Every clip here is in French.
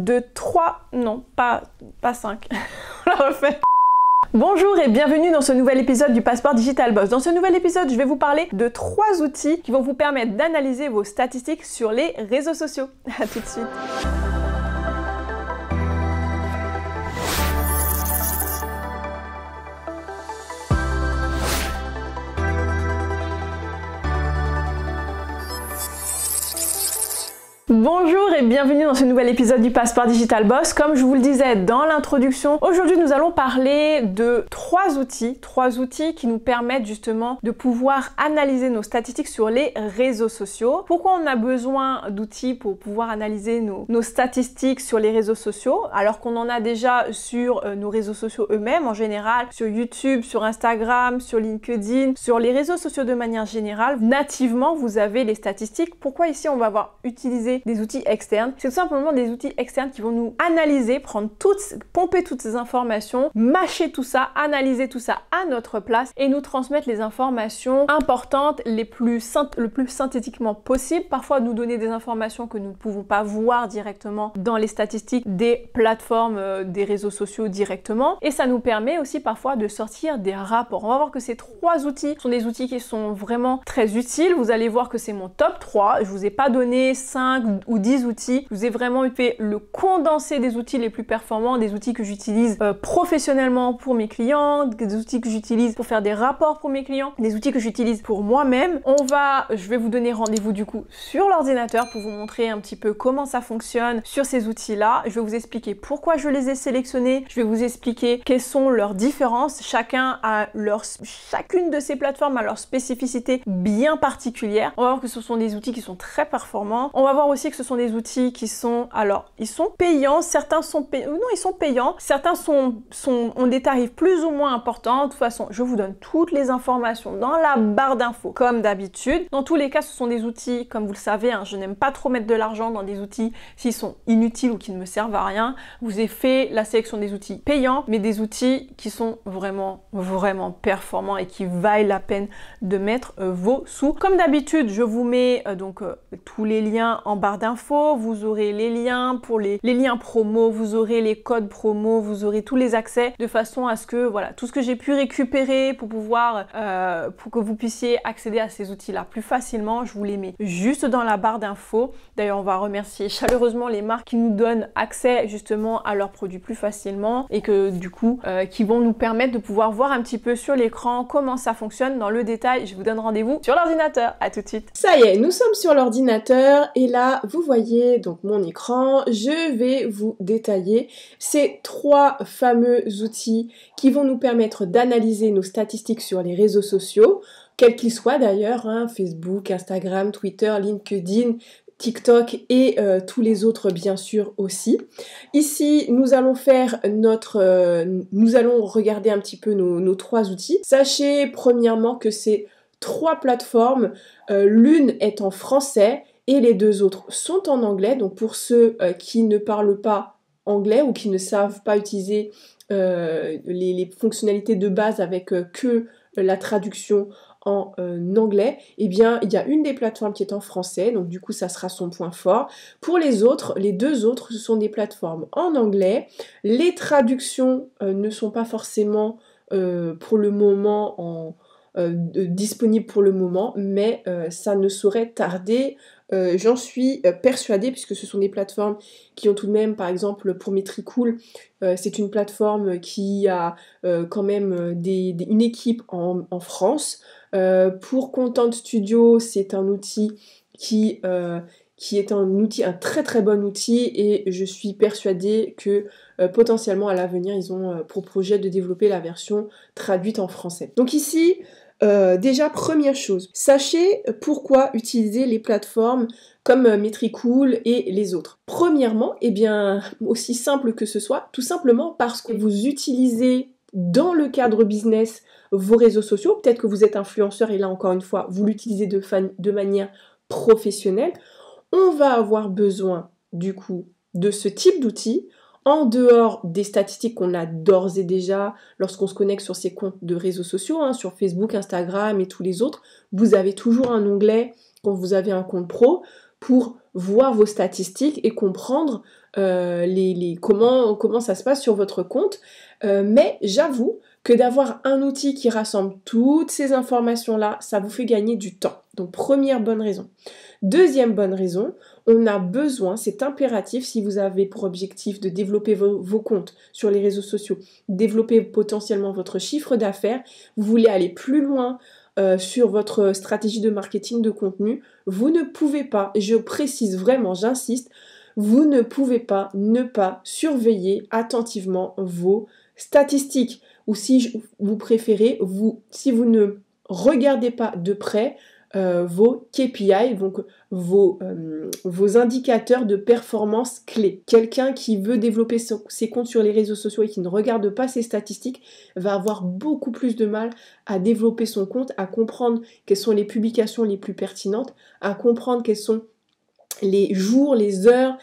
de 3, non, pas 5, on la refait. Bonjour et bienvenue dans ce nouvel épisode du Passeport Digital Boss. Dans ce nouvel épisode, je vais vous parler de 3 outils qui vont vous permettre d'analyser vos statistiques sur les réseaux sociaux. A tout de suite. Bonjour et bienvenue dans ce nouvel épisode du Passeport Digital Boss. Comme je vous le disais dans l'introduction, aujourd'hui nous allons parler de 3 outils qui nous permettent justement de pouvoir analyser nos statistiques sur les réseaux sociaux. Pourquoi on a besoin d'outils pour pouvoir analyser nos statistiques sur les réseaux sociaux alors qu'on en a déjà sur nos réseaux sociaux eux-mêmes en général, sur YouTube, sur Instagram, sur LinkedIn, sur les réseaux sociaux de manière générale. Nativement, vous avez les statistiques. Pourquoi ici on va avoir utilisé des outils externes? C'est tout simplement des outils externes qui vont nous analyser, pomper toutes ces informations, mâcher tout ça, analyser tout ça à notre place et nous transmettre les informations importantes le plus synthétiquement possible. Parfois nous donner des informations que nous ne pouvons pas voir directement dans les statistiques des plateformes, des réseaux sociaux directement. Et ça nous permet aussi parfois de sortir des rapports. On va voir que ces 3 outils sont des outils qui sont vraiment très utiles. Vous allez voir que c'est mon top 3. Je vous ai pas donné 5 ou 10 outils. Je vous ai vraiment fait le condensé des outils les plus performants, des outils que j'utilise professionnellement pour mes clients, des outils que j'utilise pour faire des rapports pour mes clients, des outils que j'utilise pour moi-même. Je vais vous donner rendez-vous du coup sur l'ordinateur pour vous montrer un petit peu comment ça fonctionne sur ces outils-là. Je vais vous expliquer pourquoi je les ai sélectionnés. Je vais vous expliquer quelles sont leurs différences. Chacune de ces plateformes a leur spécificité bien particulière. On va voir que ce sont des outils qui sont très performants. On va voir aussi que ce sont des outils qui sont, ils sont payants, certains sont payants, non, ils sont payants, certains ont des tarifs plus ou moins importants. De toute façon, je vous donne toutes les informations dans la barre d'infos, comme d'habitude. Dans tous les cas, ce sont des outils, comme vous le savez, je n'aime pas trop mettre de l'argent dans des outils s'ils sont inutiles ou qui ne me servent à rien. Je vous ai fait la sélection des outils payants, mais des outils qui sont vraiment, vraiment performants et qui valent la peine de mettre vos sous. Comme d'habitude, je vous mets tous les liens en barre d'infos, vous aurez les liens pour les liens promo, vous aurez les codes promo, vous aurez tous les accès de façon à ce que voilà, tout ce que j'ai pu récupérer pour que vous puissiez accéder à ces outils-là plus facilement, je vous les mets juste dans la barre d'infos. D'ailleurs, on va remercier chaleureusement les marques qui nous donnent accès justement à leurs produits plus facilement et que du coup, qui vont nous permettre de pouvoir voir un petit peu sur l'écran comment ça fonctionne dans le détail. Je vous donne rendez-vous sur l'ordinateur. À tout de suite. Ça y est, nous sommes sur l'ordinateur et là, vous voyez donc mon écran. Je vais vous détailler ces 3 fameux outils qui vont nous permettre d'analyser nos statistiques sur les réseaux sociaux, quels qu'ils soient d'ailleurs, Facebook, Instagram, Twitter, LinkedIn, TikTok et tous les autres bien sûr aussi. Ici, nous allons regarder un petit peu nos 3 outils. Sachez premièrement que ces 3 plateformes, l'une est en français et les 2 autres sont en anglais. Donc pour ceux qui ne parlent pas anglais ou qui ne savent pas utiliser les fonctionnalités de base avec que la traduction en anglais, eh bien il y a une des plateformes qui est en français, donc du coup ça sera son point fort. Pour les 2 autres, ce sont des plateformes en anglais. Les traductions ne sont pas forcément pour le moment disponibles pour le moment, mais ça ne saurait tarder. J'en suis persuadée puisque ce sont des plateformes qui ont tout de même, par exemple pour Metricool, c'est une plateforme qui a quand même une équipe en France. Pour Content Studio, c'est un outil qui est un très très bon outil et je suis persuadée que potentiellement à l'avenir ils ont pour projet de développer la version traduite en français. Donc ici, déjà première chose, sachez pourquoi utiliser les plateformes comme Metricool et les autres. Premièrement, eh bien aussi simple que ce soit, tout simplement parce que vous utilisez dans le cadre business vos réseaux sociaux, peut-être que vous êtes influenceur et là encore une fois vous l'utilisez de manière professionnelle. On va avoir besoin du coup de ce type d'outils en dehors des statistiques qu'on a d'ores et déjà lorsqu'on se connecte sur ces comptes de réseaux sociaux, sur Facebook, Instagram et tous les autres. Vous avez toujours un onglet quand vous avez un compte pro pour voir vos statistiques et comprendre comment ça se passe sur votre compte. Mais j'avoue que d'avoir un outil qui rassemble toutes ces informations-là, ça vous fait gagner du temps. Donc première bonne raison. Deuxième bonne raison, on a besoin, c'est impératif si vous avez pour objectif de développer vos comptes sur les réseaux sociaux, développer potentiellement votre chiffre d'affaires, vous voulez aller plus loin sur votre stratégie de marketing de contenu, vous ne pouvez pas, je précise vraiment, j'insiste, vous ne pouvez pas ne pas surveiller attentivement vos statistiques. Ou si vous préférez, si vous ne regardez pas de près vos KPI, donc vos indicateurs de performance clés. Quelqu'un qui veut développer ses comptes sur les réseaux sociaux et qui ne regarde pas ses statistiques va avoir beaucoup plus de mal à développer son compte, à comprendre quelles sont les publications les plus pertinentes, à comprendre quelles sont les jours, les heures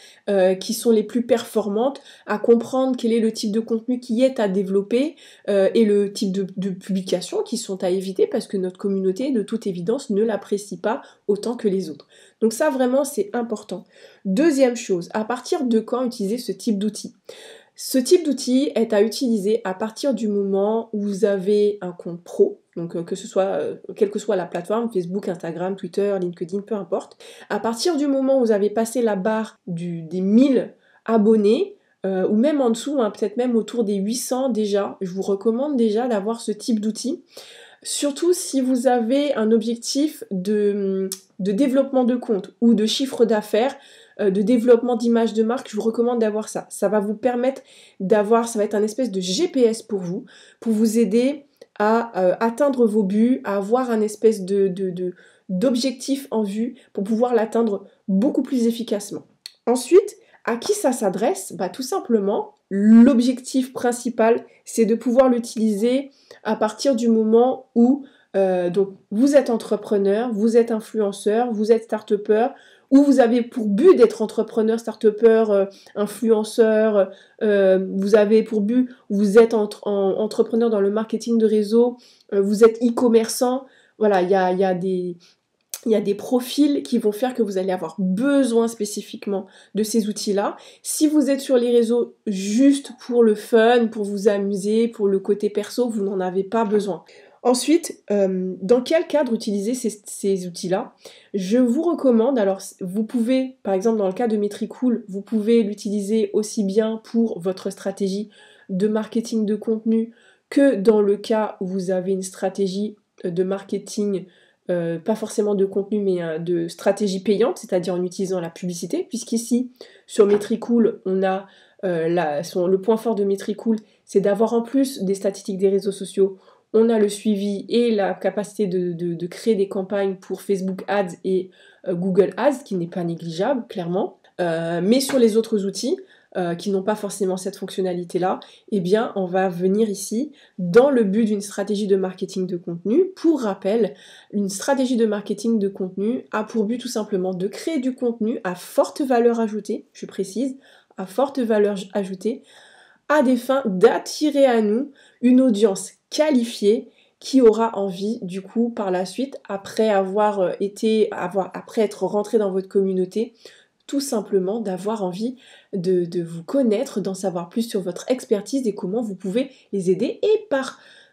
qui sont les plus performantes, à comprendre quel est le type de contenu qui est à développer et le type de publications qui sont à éviter parce que notre communauté, de toute évidence, ne l'apprécie pas autant que les autres. Donc ça, vraiment, c'est important. Deuxième chose, à partir de quand utiliser ce type d'outil ? Ce type d'outil est à utiliser à partir du moment où vous avez un compte pro, donc quelle que soit la plateforme, Facebook, Instagram, Twitter, LinkedIn, peu importe. À partir du moment où vous avez passé la barre des 1000 abonnés, ou même en dessous, peut-être même autour des 800 déjà, je vous recommande déjà d'avoir ce type d'outil. Surtout si vous avez un objectif de développement de compte ou de chiffre d'affaires, de développement d'image de marque, je vous recommande d'avoir ça. Ça va vous permettre ça va être un espèce de GPS pour vous aider à atteindre vos buts, à avoir un espèce d'objectif en vue pour pouvoir l'atteindre beaucoup plus efficacement. Ensuite, à qui ça s'adresse ? Tout simplement, l'objectif principal, c'est de pouvoir l'utiliser à partir du moment où donc vous êtes entrepreneur, vous êtes influenceur, vous êtes start-upper, ou vous avez pour but d'être entrepreneur, start-upper, influenceur, vous avez pour but, vous êtes entrepreneur dans le marketing de réseau, vous êtes e-commerçant, voilà, il y a des profils qui vont faire que vous allez avoir besoin spécifiquement de ces outils-là. Si vous êtes sur les réseaux juste pour le fun, pour vous amuser, pour le côté perso, vous n'en avez pas besoin. Ensuite, dans quel cadre utiliser ces outils-là ? Je vous recommande, alors vous pouvez, par exemple dans le cas de Metricool, vous pouvez l'utiliser aussi bien pour votre stratégie de marketing de contenu que dans le cas où vous avez une stratégie de marketing, pas forcément de contenu, mais de stratégie payante, c'est-à-dire en utilisant la publicité, puisqu'ici, sur Metricool, on a le point fort de Metricool, c'est d'avoir en plus des statistiques des réseaux sociaux, on a le suivi et la capacité de créer des campagnes pour Facebook Ads et Google Ads, qui n'est pas négligeable, clairement. Mais sur les autres outils, qui n'ont pas forcément cette fonctionnalité-là, eh bien, on va venir ici dans le but d'une stratégie de marketing de contenu. Pour rappel, une stratégie de marketing de contenu a pour but tout simplement de créer du contenu à forte valeur ajoutée, je précise, à forte valeur ajoutée, à des fins d'attirer à nous une audience qualifiée qui aura envie, du coup, par la suite, après être rentré dans votre communauté, tout simplement d'avoir envie de vous connaître, d'en savoir plus sur votre expertise et comment vous pouvez les aider et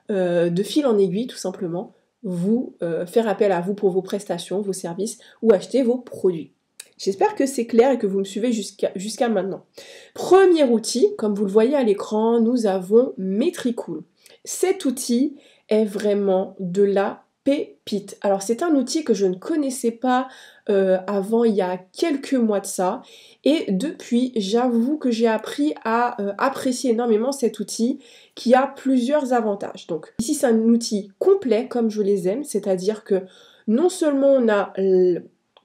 de fil en aiguille, tout simplement, vous faire appel à vous pour vos prestations, vos services ou acheter vos produits. J'espère que c'est clair et que vous me suivez jusqu'à maintenant. Premier outil, comme vous le voyez à l'écran, nous avons Metricool. Cet outil est vraiment de la pépite. Alors c'est un outil que je ne connaissais pas avant il y a quelques mois de ça et depuis j'avoue que j'ai appris à apprécier énormément cet outil qui a plusieurs avantages. Donc ici c'est un outil complet comme je les aime, c'est-à-dire que non seulement on a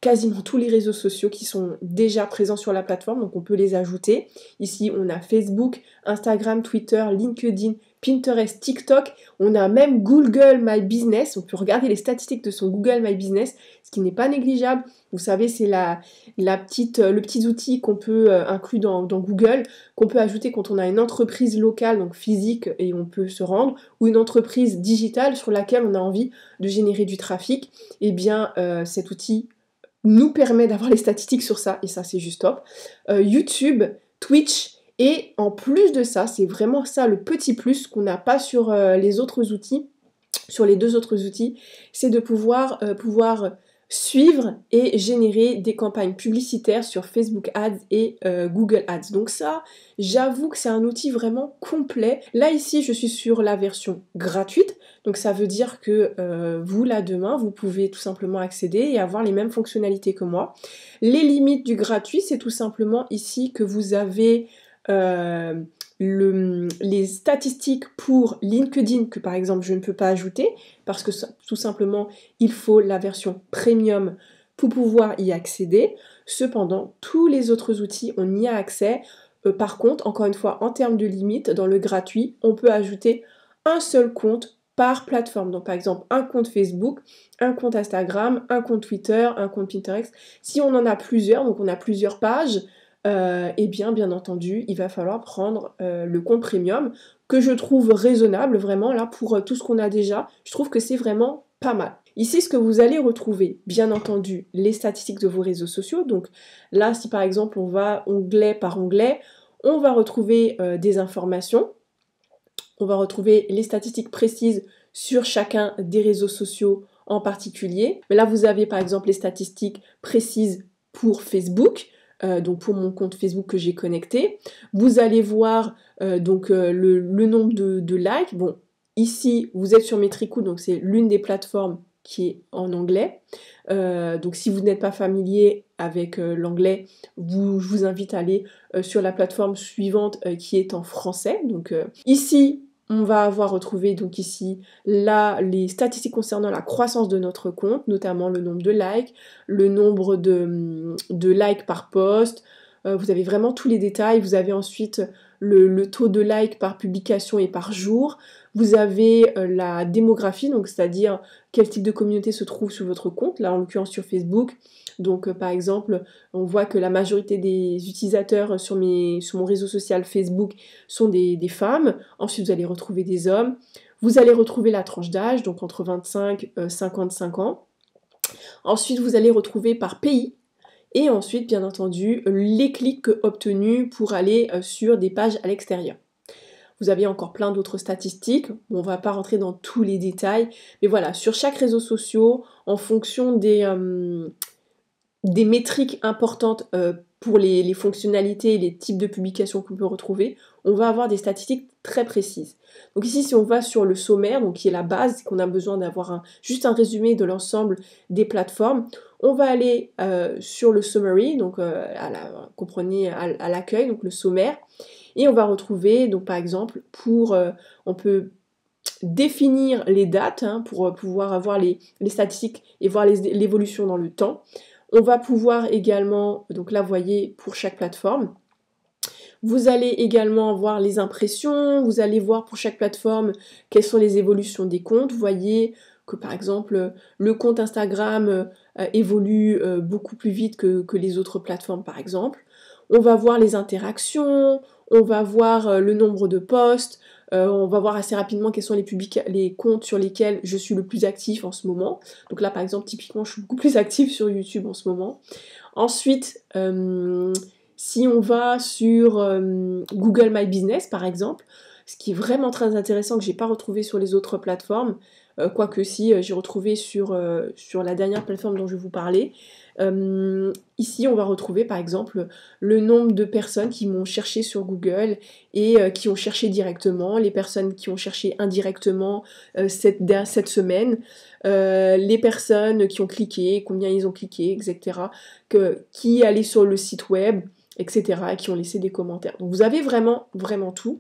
quasiment tous les réseaux sociaux qui sont déjà présents sur la plateforme, donc on peut les ajouter. Ici, on a Facebook, Instagram, Twitter, LinkedIn, Pinterest, TikTok. On a même Google My Business. On peut regarder les statistiques de son Google My Business, ce qui n'est pas négligeable. Vous savez, c'est le petit outil qu'on peut inclure dans Google, qu'on peut ajouter quand on a une entreprise locale, donc physique, et on peut se rendre, ou une entreprise digitale sur laquelle on a envie de générer du trafic. Eh bien, cet outil nous permet d'avoir les statistiques sur ça, et ça c'est juste top. YouTube, Twitch, et en plus de ça, c'est vraiment ça le petit plus qu'on n'a pas sur les autres outils, sur les deux autres outils, c'est de pouvoir suivre et générer des campagnes publicitaires sur Facebook Ads et Google Ads. Donc ça, j'avoue que c'est un outil vraiment complet. Là ici, je suis sur la version gratuite, donc ça veut dire que vous, là demain, vous pouvez tout simplement accéder et avoir les mêmes fonctionnalités que moi. Les limites du gratuit, c'est tout simplement ici que vous avez les statistiques pour LinkedIn que par exemple je ne peux pas ajouter parce que tout simplement il faut la version premium pour pouvoir y accéder. Cependant, tous les autres outils, on y a accès. Par contre, encore une fois, en termes de limite, dans le gratuit, on peut ajouter un seul compte par plateforme. Donc par exemple, un compte Facebook, un compte Instagram, un compte Twitter, un compte Pinterest. Si on en a plusieurs, donc on a plusieurs pages, eh bien entendu, il va falloir prendre le compte premium que je trouve raisonnable vraiment là pour tout ce qu'on a déjà. Je trouve que c'est vraiment pas mal. Ici, ce que vous allez retrouver, bien entendu, les statistiques de vos réseaux sociaux. Donc là, si par exemple on va onglet par onglet, on va retrouver des informations. On va retrouver les statistiques précises sur chacun des réseaux sociaux en particulier. Mais là, vous avez par exemple les statistiques précises pour Facebook. Donc pour mon compte Facebook que j'ai connecté. Vous allez voir le nombre de likes. Bon, ici, vous êtes sur Metricool, donc c'est l'une des plateformes qui est en anglais. Donc si vous n'êtes pas familier avec l'anglais, je vous invite à aller sur la plateforme suivante qui est en français. Donc ici, on va avoir retrouvé donc ici là les statistiques concernant la croissance de notre compte, notamment le nombre de likes, le nombre de likes par post. Vous avez vraiment tous les détails. Vous avez ensuite le taux de likes par publication et par jour. Vous avez la démographie, donc c'est-à-dire quel type de communauté se trouve sur votre compte, là en l'occurrence sur Facebook. Donc par exemple, on voit que la majorité des utilisateurs sur mon réseau social Facebook sont des femmes. Ensuite, vous allez retrouver des hommes. Vous allez retrouver la tranche d'âge, donc entre 25 et 55 ans. Ensuite, vous allez retrouver par pays. Et ensuite, bien entendu, les clics obtenus pour aller sur des pages à l'extérieur. Vous avez encore plein d'autres statistiques, on ne va pas rentrer dans tous les détails, mais voilà, sur chaque réseau social, en fonction des métriques importantes pour les fonctionnalités et les types de publications qu'on peut retrouver, on va avoir des statistiques très précises. Donc ici, si on va sur le sommaire, donc qui est la base, qu'on a besoin d'avoir juste un résumé de l'ensemble des plateformes, on va aller sur le summary, donc comprenez à l'accueil, donc le sommaire, et on va retrouver, donc par exemple, on peut définir les dates pour pouvoir avoir les statistiques et voir l'évolution dans le temps. On va pouvoir également, donc là vous voyez pour chaque plateforme, vous allez également voir les impressions, vous allez voir pour chaque plateforme quelles sont les évolutions des comptes. Vous voyez que par exemple le compte Instagram évolue beaucoup plus vite que les autres plateformes par exemple. On va voir les interactions, on va voir le nombre de posts, on va voir assez rapidement quels sont les comptes sur lesquels je suis le plus actif en ce moment. Donc là par exemple typiquement je suis beaucoup plus active sur YouTube en ce moment. Ensuite si on va sur Google My Business par exemple, ce qui est vraiment très intéressant que j'ai pas retrouvé sur les autres plateformes, quoique si j'ai retrouvé sur la dernière plateforme dont je vais vous parler. Ici on va retrouver par exemple le nombre de personnes qui m'ont cherché sur Google et qui ont cherché directement, les personnes qui ont cherché indirectement cette semaine, les personnes qui ont cliqué, combien ils ont cliqué, etc. Qui allaient sur le site web, etc. et qui ont laissé des commentaires. Donc vous avez vraiment tout.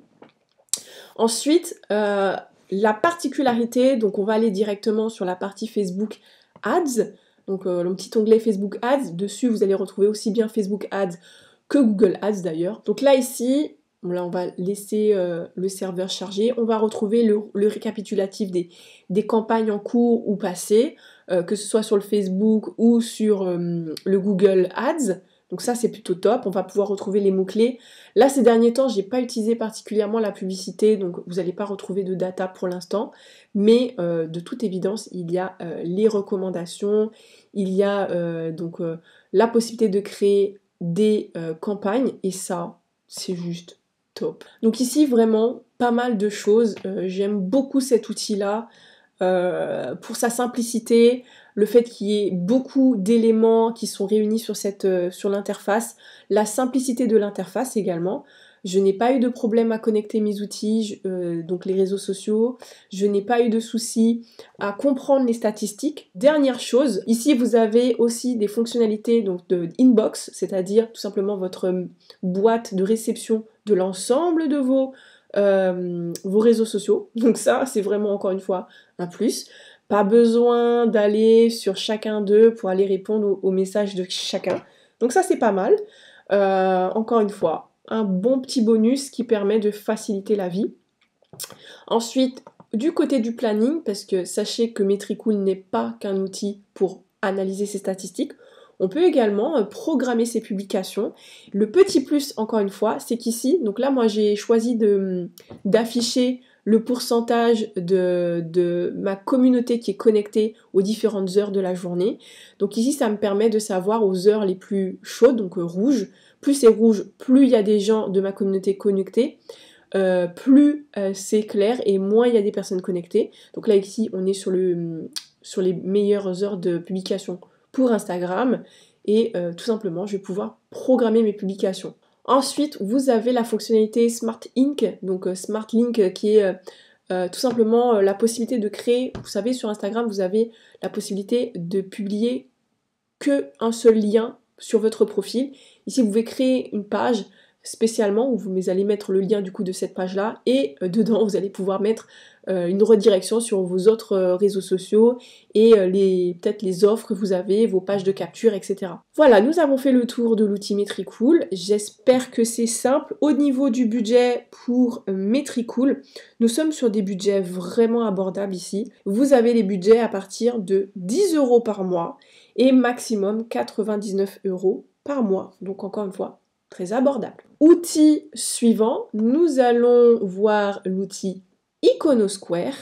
Ensuite, la particularité, donc on va aller directement sur la partie Facebook Ads, donc le petit onglet Facebook Ads, dessus vous allez retrouver aussi bien Facebook Ads que Google Ads d'ailleurs. Donc là ici, là on va laisser le serveur charger, on va retrouver le récapitulatif des campagnes en cours ou passées, que ce soit sur le Facebook ou sur le Google Ads, Donc ça, c'est plutôt top. On va pouvoir retrouver les mots-clés. Là, ces derniers temps, j'ai pas utilisé particulièrement la publicité, donc vous n'allez pas retrouver de data pour l'instant. Mais de toute évidence, il y a les recommandations, il y a la possibilité de créer des campagnes, et ça, c'est juste top. Donc ici, vraiment, pas mal de choses. J'aime beaucoup cet outil-là. Pour sa simplicité, le fait qu'il y ait beaucoup d'éléments qui sont réunis sur l'interface, la simplicité de l'interface également. Je n'ai pas eu de problème à connecter mes outils, donc les réseaux sociaux. Je n'ai pas eu de soucis à comprendre les statistiques. Dernière chose, ici vous avez aussi des fonctionnalités donc de inbox, c'est-à-dire tout simplement votre boîte de réception de l'ensemble de vos réseaux sociaux. Donc ça, c'est vraiment encore une fois un plus. Pas besoin d'aller sur chacun d'eux pour aller répondre aux messages de chacun. Donc ça, c'est pas mal. Encore une fois, un bon petit bonus qui permet de faciliter la vie. Ensuite, du côté du planning, parce que sachez que Metricool n'est pas qu'un outil pour analyser ses statistiques, on peut également programmer ses publications. Le petit plus, encore une fois, c'est qu'ici, donc là, moi, j'ai choisi d'afficher le pourcentage de ma communauté qui est connectée aux différentes heures de la journée. Donc ici, ça me permet de savoir aux heures les plus chaudes, donc rouge. Plus c'est rouge, plus il y a des gens de ma communauté connectés. Plus c'est clair et moins il y a des personnes connectées. Donc là, ici, on est sur les meilleures heures de publication pour Instagram, et tout simplement je vais pouvoir programmer mes publications. Ensuite, vous avez la fonctionnalité Smart Link, donc Smart Link qui est tout simplement la possibilité de créer, vous savez, sur Instagram vous avez la possibilité de publier qu'un seul lien sur votre profil. Ici vous pouvez créer une page spécialement où vous allez mettre le lien du coup de cette page là, et dedans vous allez pouvoir mettre une redirection sur vos autres réseaux sociaux et peut-être les offres que vous avez, vos pages de capture, etc. Voilà, nous avons fait le tour de l'outil Metricool. J'espère que c'est simple. Au niveau du budget pour Metricool, nous sommes sur des budgets vraiment abordables ici. Vous avez les budgets à partir de 10 € par mois et maximum 99 € par mois. Donc encore une fois, très abordable. Outil suivant, nous allons voir l'outil Iconosquare.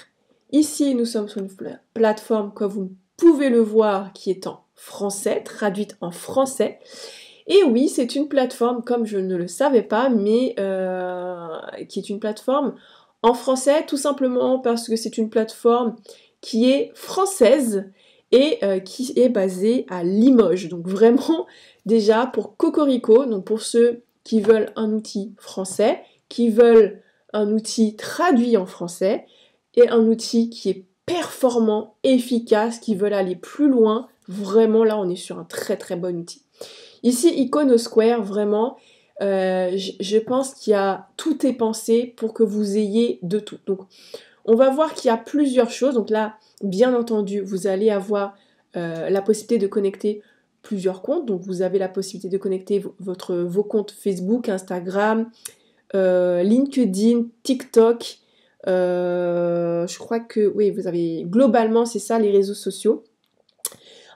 Ici, nous sommes sur une plateforme, comme vous pouvez le voir, qui est en français, traduite en français. Et oui, c'est une plateforme, comme je ne le savais pas, mais qui est une plateforme en français, tout simplement parce que c'est une plateforme qui est française et qui est basée à Limoges. Donc vraiment, déjà, pour Cocorico, donc pour ceux qui veulent un outil français, qui veulent un outil traduit en français, et un outil qui est performant, efficace, qui veulent aller plus loin, vraiment là on est sur un très très bon outil. Ici Iconosquare, vraiment, je pense qu'il y a tout est pensé pour que vous ayez de tout. Donc on va voir qu'il y a plusieurs choses. Donc là, bien entendu, vous allez avoir la possibilité de connecter plusieurs comptes. Donc vous avez la possibilité de connecter vos comptes Facebook, Instagram, LinkedIn, TikTok. Je crois que oui, vous avez globalement c'est ça les réseaux sociaux.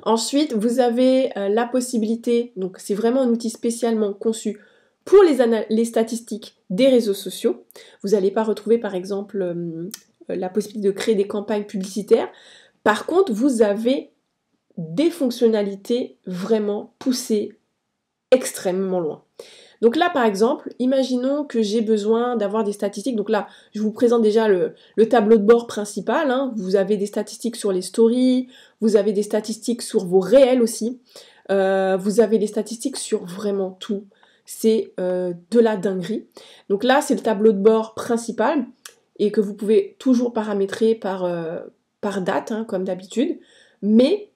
Ensuite, vous avez la possibilité, donc c'est vraiment un outil spécialement conçu pour les statistiques des réseaux sociaux. Vous n'allez pas retrouver par exemple la possibilité de créer des campagnes publicitaires. Par contre, vous avez des fonctionnalités vraiment poussées extrêmement loin. Donc là, par exemple, imaginons que j'ai besoin d'avoir des statistiques. Donc là, je vous présente déjà le tableau de bord principal. Hein. Vous avez des statistiques sur les stories, vous avez des statistiques sur vos réels aussi. Vous avez des statistiques sur vraiment tout. C'est de la dinguerie. Donc là, c'est le tableau de bord principal et que vous pouvez toujours paramétrer par date, hein, comme d'habitude. Mais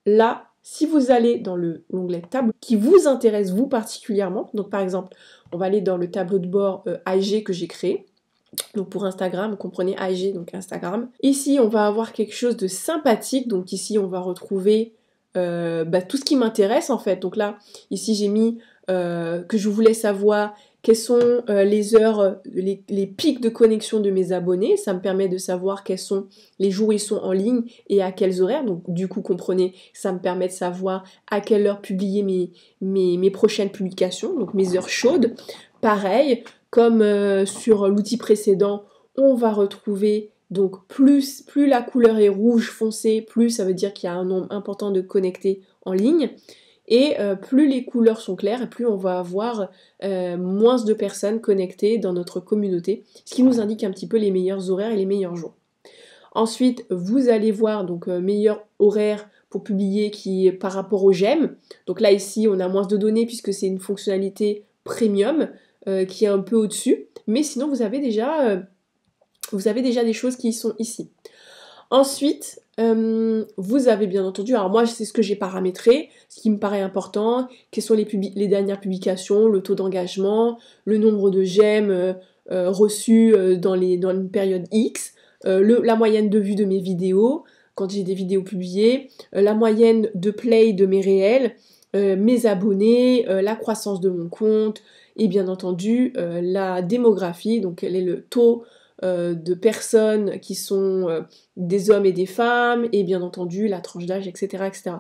là, si vous allez dans l'onglet tableau qui vous intéresse vous particulièrement, donc par exemple, on va aller dans le tableau de bord AG que j'ai créé, donc pour Instagram, vous comprenez AG, donc Instagram. Ici, on va avoir quelque chose de sympathique, donc ici, on va retrouver tout ce qui m'intéresse en fait. Donc là, ici, j'ai mis que je voulais savoir quelles sont les heures, les pics de connexion de mes abonnés. Ça me permet de savoir quels sont les jours où ils sont en ligne et à quels horaires. Donc du coup, comprenez, ça me permet de savoir à quelle heure publier mes prochaines publications, donc mes heures chaudes. Pareil, comme sur l'outil précédent, on va retrouver, donc plus la couleur est rouge foncé, plus ça veut dire qu'il y a un nombre important de connectés en ligne. Et plus les couleurs sont claires, plus on va avoir moins de personnes connectées dans notre communauté, ce qui nous indique un petit peu les meilleurs horaires et les meilleurs jours. Ensuite, vous allez voir donc meilleur horaire pour publier qui est par rapport aux j'aime. Donc là ici, on a moins de données puisque c'est une fonctionnalité premium qui est un peu au-dessus. Mais sinon, vous avez déjà des choses qui sont ici. Ensuite, vous avez bien entendu, alors moi c'est ce que j'ai paramétré, ce qui me paraît important, quelles sont les dernières publications, le taux d'engagement, le nombre de j'aime reçus dans une période X, la moyenne de vues de mes vidéos, quand j'ai des vidéos publiées, la moyenne de play de mes réels, mes abonnés, la croissance de mon compte, et bien entendu la démographie, donc quel est le taux de personnes qui sont des hommes et des femmes, et bien entendu la tranche d'âge, etc., etc.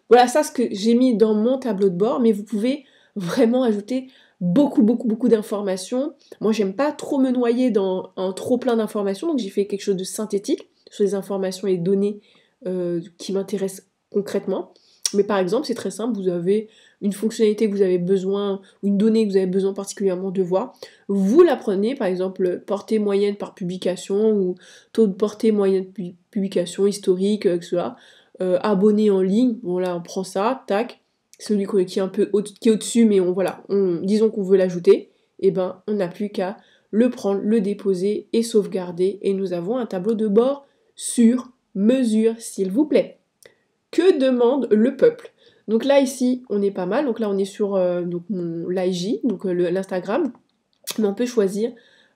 Voilà, ça ce que j'ai mis dans mon tableau de bord, mais vous pouvez vraiment ajouter beaucoup d'informations. Moi, j'aime pas trop me noyer dans un trop plein d'informations, donc j'ai fait quelque chose de synthétique sur les informations et données qui m'intéressent concrètement. Mais par exemple, c'est très simple, vous avez une fonctionnalité que vous avez besoin, ou une donnée que vous avez besoin particulièrement de voir, vous la prenez, par exemple, portée moyenne par publication, ou taux de portée moyenne de publication, historique, etc. Abonnés en ligne, bon là on prend ça, tac, celui qui est un peu qui est au-dessus, mais disons qu'on veut l'ajouter, et ben on n'a plus qu'à le prendre, le déposer et sauvegarder, et nous avons un tableau de bord sur mesure, s'il vous plaît. Que demande le peuple? Donc là ici on est pas mal, donc là on est sur l'IG, donc l'Instagram, mais on peut choisir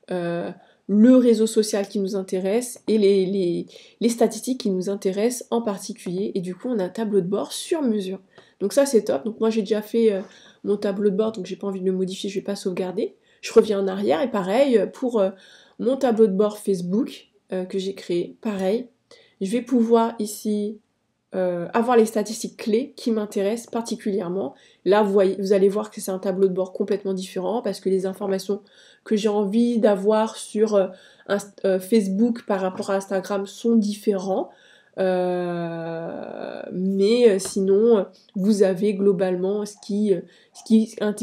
le réseau social qui nous intéresse et les statistiques qui nous intéressent en particulier, et du coup on a un tableau de bord sur mesure. Donc ça c'est top, donc moi j'ai déjà fait mon tableau de bord, donc j'ai pas envie de le modifier, je vais pas sauvegarder. Je reviens en arrière, et pareil pour mon tableau de bord Facebook que j'ai créé, pareil, je vais pouvoir ici avoir les statistiques clés qui m'intéressent particulièrement. Là, vous allez voir que c'est un tableau de bord complètement différent parce que les informations que j'ai envie d'avoir sur Facebook par rapport à Instagram sont différents. Mais sinon, vous avez globalement ce qui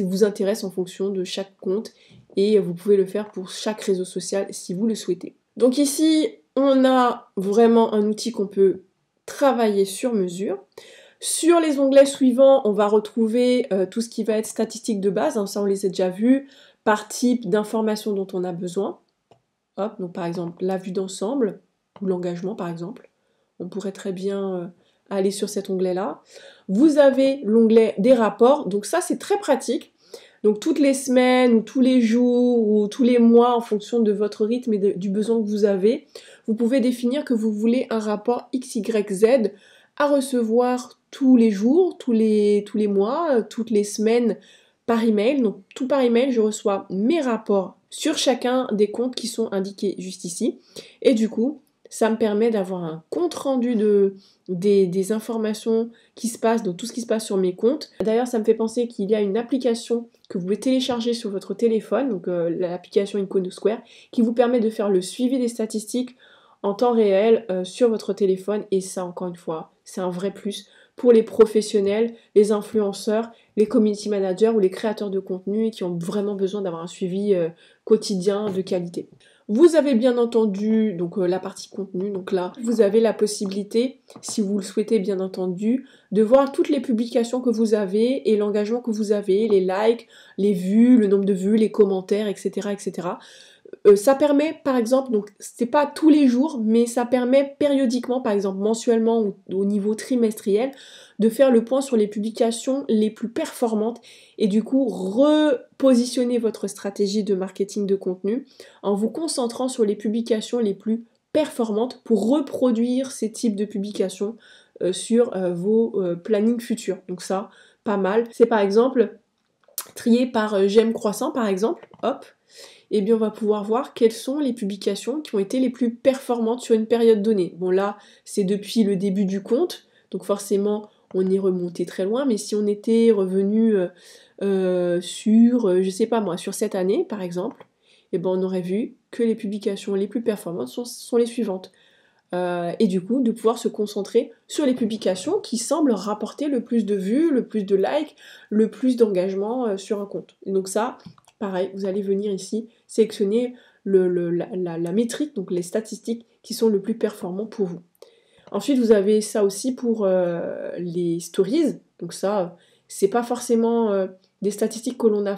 vous intéresse en fonction de chaque compte, et vous pouvez le faire pour chaque réseau social si vous le souhaitez. Donc ici, on a vraiment un outil qu'on peut travailler sur mesure. Sur les onglets suivants, on va retrouver tout ce qui va être statistiques de base, hein, ça on les a déjà vus, par type d'informations dont on a besoin. Hop, donc par exemple la vue d'ensemble, ou l'engagement par exemple. On pourrait très bien aller sur cet onglet-là. Vous avez l'onglet des rapports, donc ça c'est très pratique. Donc toutes les semaines, ou tous les jours, ou tous les mois, en fonction de votre rythme et du besoin que vous avez, vous pouvez définir que vous voulez un rapport XYZ à recevoir tous les jours, tous les mois, toutes les semaines par email. Donc tout par email, je reçois mes rapports sur chacun des comptes qui sont indiqués juste ici. Et du coup, ça me permet d'avoir un compte rendu des informations qui se passent, donc tout ce qui se passe sur mes comptes. D'ailleurs, ça me fait penser qu'il y a une application que vous pouvez télécharger sur votre téléphone, donc l'application Iconosquare, qui vous permet de faire le suivi des statistiques en temps réel sur votre téléphone, et ça, encore une fois, c'est un vrai plus pour les professionnels, les influenceurs, les community managers ou les créateurs de contenu qui ont vraiment besoin d'avoir un suivi quotidien de qualité. Vous avez bien entendu donc la partie contenu, donc là vous avez la possibilité, si vous le souhaitez bien entendu, de voir toutes les publications que vous avez et l'engagement que vous avez, les likes, les vues, le nombre de vues, les commentaires, etc. etc. Ça permet par exemple, donc c'est pas tous les jours, mais ça permet périodiquement, par exemple mensuellement ou au niveau trimestriel, de faire le point sur les publications les plus performantes et du coup repositionner votre stratégie de marketing de contenu en vous concentrant sur les publications les plus performantes pour reproduire ces types de publications sur vos plannings futurs. Donc ça, pas mal. C'est par exemple trier par j'aime croissant par exemple, hop, et bien on va pouvoir voir quelles sont les publications qui ont été les plus performantes sur une période donnée. Bon là, c'est depuis le début du compte, donc forcément on est remonté très loin, mais si on était revenu sur, je sais pas moi, sur cette année par exemple, et ben on aurait vu que les publications les plus performantes sont les suivantes. Et du coup, de pouvoir se concentrer sur les publications qui semblent rapporter le plus de vues, le plus de likes, le plus d'engagement sur un compte. Et donc ça, pareil, vous allez venir ici sélectionner la métrique, donc les statistiques qui sont le plus performants pour vous. Ensuite, vous avez ça aussi pour les stories. Donc ça, c'est pas forcément des statistiques que l'on a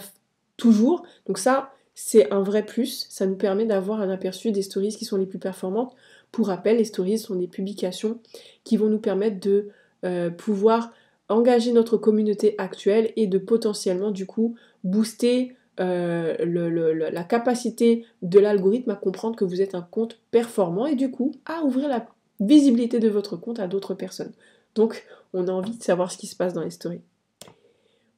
toujours. Donc ça, c'est un vrai plus. Ça nous permet d'avoir un aperçu des stories qui sont les plus performantes. Pour rappel, les stories sont des publications qui vont nous permettre de pouvoir engager notre communauté actuelle et de potentiellement, du coup, booster la capacité de l'algorithme à comprendre que vous êtes un compte performant et du coup, à ouvrir la visibilité de votre compte à d'autres personnes. Donc, on a envie de savoir ce qui se passe dans les stories.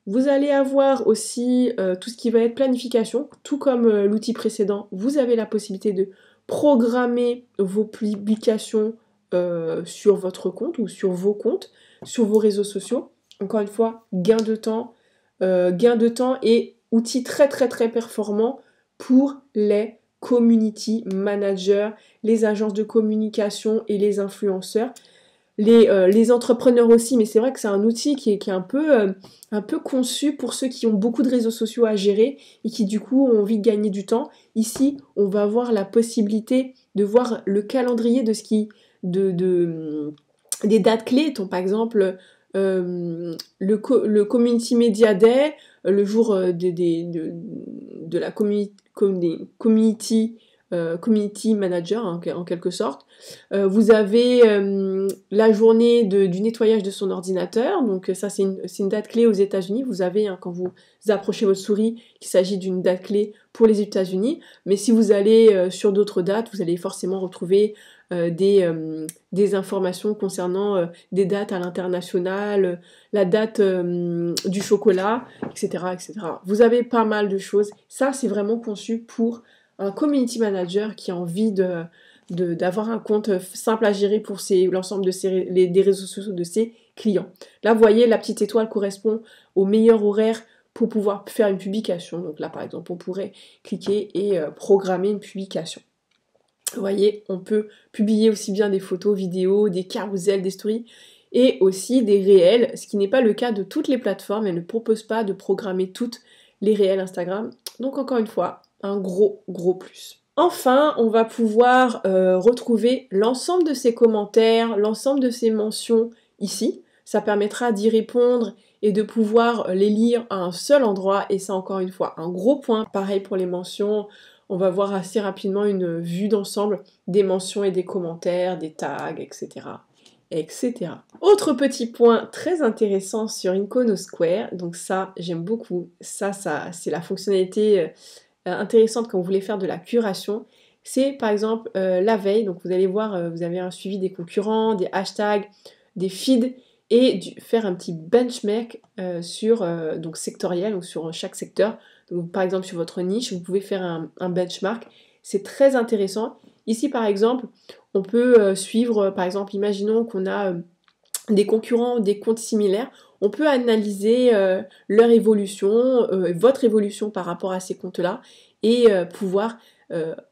Vous allez avoir aussi tout ce qui va être planification. Tout comme l'outil précédent, vous avez la possibilité de programmer vos publications sur votre compte ou sur vos comptes, sur vos réseaux sociaux. Encore une fois, gain de temps et outil très très très performant pour les community managers, les agences de communication et les influenceurs. Les entrepreneurs aussi, mais c'est vrai que c'est un outil qui est un peu conçu pour ceux qui ont beaucoup de réseaux sociaux à gérer et qui du coup ont envie de gagner du temps. Ici, on va avoir la possibilité de voir le calendrier de ce qui, des dates clés, par exemple le Community Media Day, le jour de la community manager en quelque sorte. Vous avez la journée du nettoyage de son ordinateur, donc ça c'est une date clé aux États-Unis. Vous avez quand vous approchez votre souris qu'il s'agit d'une date clé pour les États-Unis, mais si vous allez sur d'autres dates, vous allez forcément retrouver des informations concernant des dates à l'international, la date du chocolat, etc., etc. Vous avez pas mal de choses. Ça c'est vraiment conçu pour un community manager qui a envie d'avoir un compte simple à gérer pour l'ensemble des réseaux sociaux de ses clients. Là, vous voyez, la petite étoile correspond au meilleur horaire pour pouvoir faire une publication. Donc là, par exemple, on pourrait cliquer et programmer une publication. Vous voyez, on peut publier aussi bien des photos, vidéos, des carousels, des stories et aussi des réels, ce qui n'est pas le cas de toutes les plateformes. Elles ne proposent pas de programmer toutes les réels Instagram. Donc encore une fois, un gros plus. Enfin, on va pouvoir retrouver l'ensemble de ces commentaires, l'ensemble de ces mentions ici. Ça permettra d'y répondre et de pouvoir les lire à un seul endroit. Et ça, encore une fois, un gros point. Pareil pour les mentions, on va voir assez rapidement une vue d'ensemble des mentions et des commentaires, des tags, etc. etc. Autre petit point très intéressant sur Iconosquare, donc ça, j'aime beaucoup. Ça c'est la fonctionnalité intéressante quand vous voulez faire de la curation, c'est par exemple la veille, donc vous allez voir, vous avez un suivi des concurrents, des hashtags, des feeds, et faire un petit benchmark donc sectoriel, donc sur chaque secteur. Donc, par exemple sur votre niche, vous pouvez faire un benchmark, c'est très intéressant. Ici par exemple, on peut suivre, par exemple, imaginons qu'on a des concurrents, des comptes similaires, on peut analyser leur évolution, votre évolution par rapport à ces comptes-là et pouvoir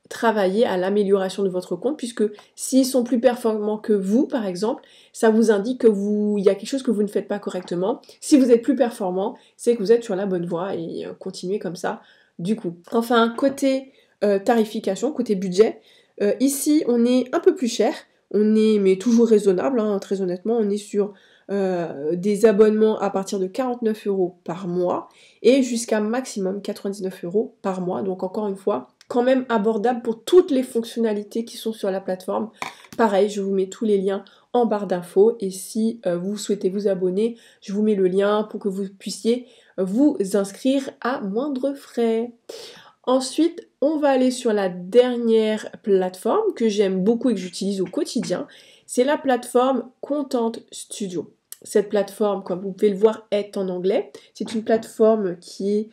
travailler à l'amélioration de votre compte, puisque s'ils sont plus performants que vous, par exemple, ça vous indique qu'il y a quelque chose que vous ne faites pas correctement. Si vous êtes plus performant, c'est que vous êtes sur la bonne voie et continuez comme ça du coup. Enfin, côté tarification, côté budget, ici on est un peu plus cher, mais toujours raisonnable, hein, très honnêtement, on est sur des abonnements à partir de 49 € par mois et jusqu'à maximum 99 € par mois. Donc encore une fois, quand même abordable pour toutes les fonctionnalités qui sont sur la plateforme. Pareil, je vous mets tous les liens en barre d'infos et si vous souhaitez vous abonner, je vous mets le lien pour que vous puissiez vous inscrire à moindre frais. Ensuite, on va aller sur la dernière plateforme que j'aime beaucoup et que j'utilise au quotidien. C'est la plateforme Content Studio. cette plateforme, comme vous pouvez le voir, est en anglais. C'est une plateforme qui est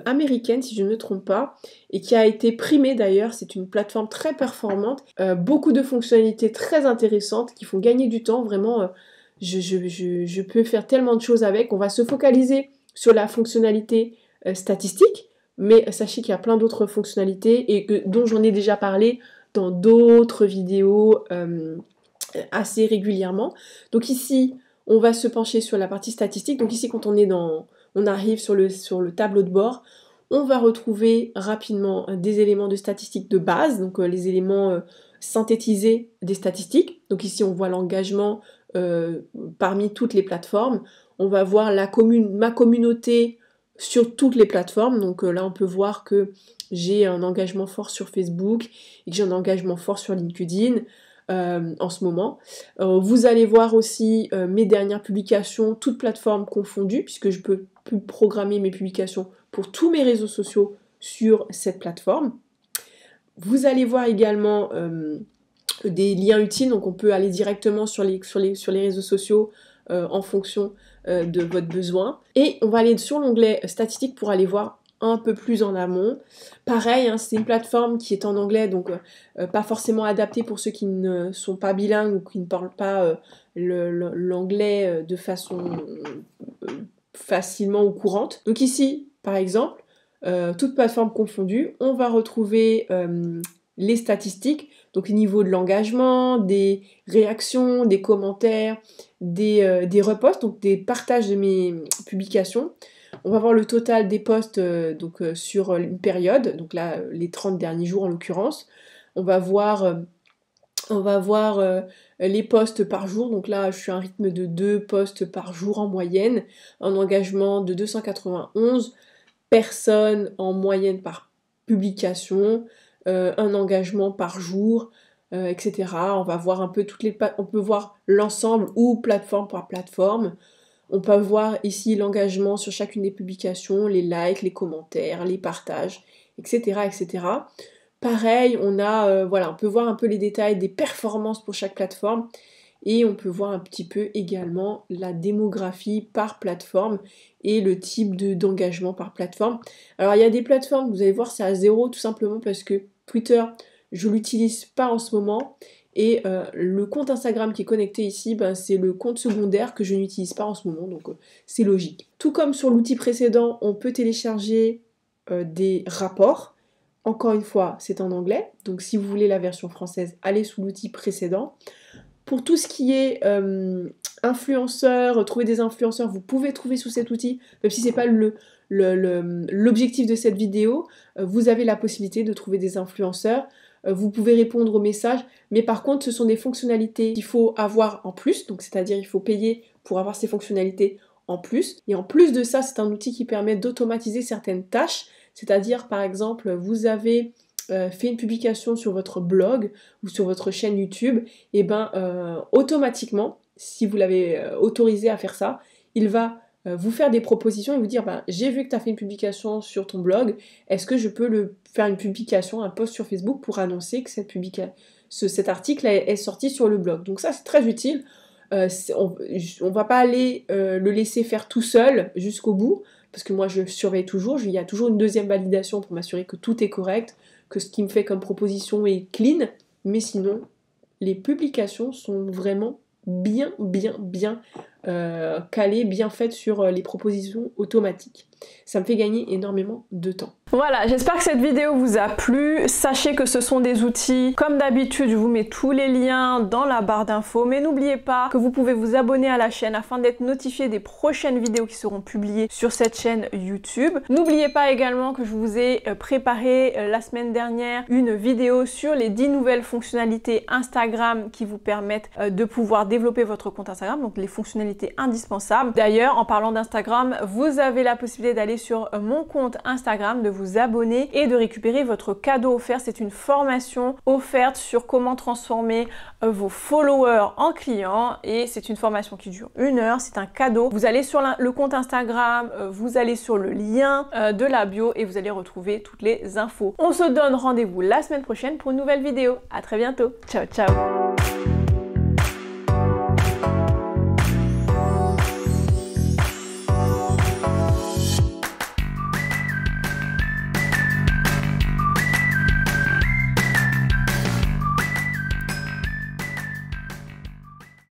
américaine, si je ne me trompe pas, et qui a été primée d'ailleurs. C'est une plateforme très performante, beaucoup de fonctionnalités très intéressantes qui font gagner du temps. Vraiment, je peux faire tellement de choses avec. On va se focaliser sur la fonctionnalité statistique, mais sachez qu'il y a plein d'autres fonctionnalités et dont j'en ai déjà parlé dans d'autres vidéos assez régulièrement. Donc ici, on va se pencher sur la partie statistique. Donc ici, quand on arrive sur le tableau de bord, on va retrouver rapidement des éléments de statistiques de base, donc les éléments synthétisés des statistiques. Donc ici, on voit l'engagement parmi toutes les plateformes. On va voir ma communauté sur toutes les plateformes. Donc là, on peut voir que j'ai un engagement fort sur Facebook et que j'ai un engagement fort sur LinkedIn en ce moment. Vous allez voir aussi mes dernières publications, toutes plateformes confondues, puisque je peux programmer mes publications pour tous mes réseaux sociaux sur cette plateforme. Vous allez voir également des liens utiles, donc on peut aller directement sur les réseaux sociaux en fonction de votre besoin. Et on va aller sur l'onglet statistiques pour aller voir un peu plus en amont. Pareil, hein, c'est une plateforme qui est en anglais, donc pas forcément adaptée pour ceux qui ne sont pas bilingues ou qui ne parlent pas l'anglais de façon facilement ou courante. Donc ici, par exemple, toute plateforme confondue, on va retrouver les statistiques, donc le niveau de l'engagement, des réactions, des commentaires, des reposts, donc des partages de mes publications. On va voir le total des posts sur une période, donc là les 30 derniers jours en l'occurrence. On va voir les posts par jour, donc là je suis à un rythme de 2 posts par jour en moyenne, un engagement de 291 personnes en moyenne par publication, un engagement par jour, etc. On va voir un peu on peut voir l'ensemble ou plateforme par plateforme. On peut voir ici l'engagement sur chacune des publications, les likes, les commentaires, les partages, etc. etc. Pareil, on peut voir un peu les détails des performances pour chaque plateforme et on peut voir un petit peu également la démographie par plateforme et le type d'engagement par plateforme. Alors il y a des plateformes, vous allez voir, c'est à 0 tout simplement parce que Twitter, je l'utilise pas en ce moment. Et le compte Instagram qui est connecté ici, c'est le compte secondaire que je n'utilise pas en ce moment, donc c'est logique. Tout comme sur l'outil précédent, on peut télécharger des rapports. Encore une fois, c'est en anglais, donc si vous voulez la version française, allez sous l'outil précédent. Pour tout ce qui est influenceurs, trouver des influenceurs, vous pouvez trouver sous cet outil, même si c'est pas l'objectif de cette vidéo, vous avez la possibilité de trouver des influenceurs. Vous pouvez répondre aux messages, mais par contre ce sont des fonctionnalités qu'il faut avoir en plus, donc c'est-à-dire il faut payer pour avoir ces fonctionnalités en plus. Et en plus de ça, c'est un outil qui permet d'automatiser certaines tâches, c'est-à-dire par exemple vous avez fait une publication sur votre blog ou sur votre chaîne YouTube, et automatiquement, si vous l'avez autorisé à faire ça, il va vous faire des propositions et vous dire j'ai vu que tu as fait une publication sur ton blog, est-ce que je peux faire une publication, un post sur Facebook pour annoncer que cet article est sorti sur le blog. Donc ça c'est très utile, on va pas aller le laisser faire tout seul jusqu'au bout, parce que moi je surveille toujours, il y a toujours une deuxième validation pour m'assurer que tout est correct, que ce qui me fait comme proposition est clean, mais sinon les publications sont vraiment bien calées, bien faites sur les propositions automatiques. Ça me fait gagner énormément de temps. Voilà, j'espère que cette vidéo vous a plu. Sachez que ce sont des outils. Comme d'habitude, je vous mets tous les liens dans la barre d'infos. Mais n'oubliez pas que vous pouvez vous abonner à la chaîne afin d'être notifié des prochaines vidéos qui seront publiées sur cette chaîne YouTube. N'oubliez pas également que je vous ai préparé la semaine dernière une vidéo sur les 10 nouvelles fonctionnalités Instagram qui vous permettent de pouvoir développer votre compte Instagram, donc les fonctionnalités indispensables. D'ailleurs, en parlant d'Instagram, vous avez la possibilité d'aller sur mon compte Instagram, de vous abonner et de récupérer votre cadeau offert. C'est une formation offerte sur comment transformer vos followers en clients et c'est une formation qui dure 1 heure, c'est un cadeau. Vous allez sur le compte Instagram, vous allez sur le lien de la bio et vous allez retrouver toutes les infos. On se donne rendez-vous la semaine prochaine pour une nouvelle vidéo. À très bientôt. Ciao, ciao.